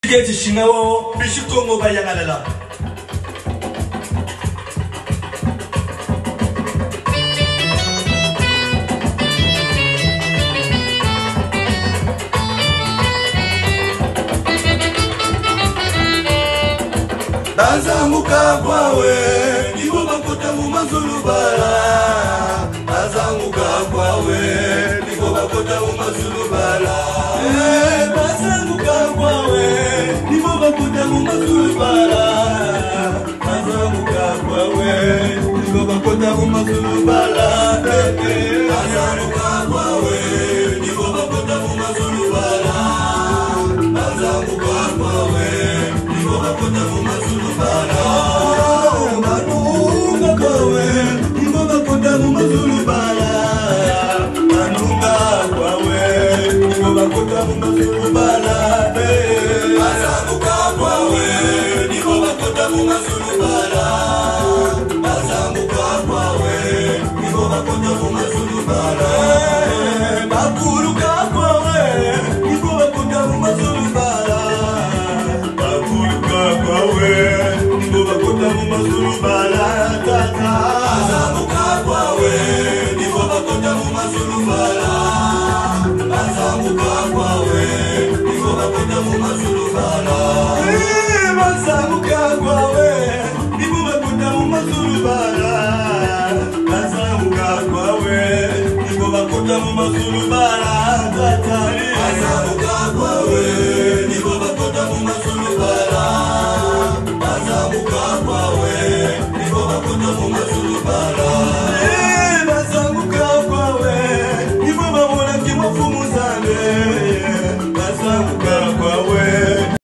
Get Shinawo, Bishukongo by Yangalala. Azamuka kwawe nibo bakota mu mazulubala. Azamuka kwawe nibo bakota mu mazulubala. Azamuka kwawe nibo bakota mu mazulubala. Azamuka kwawe nibo bakota mu mazulubala. Azamuka kwawe nibo bakota mu mazulubala. Azamuka kwawe nibo bakota mu mazulubala.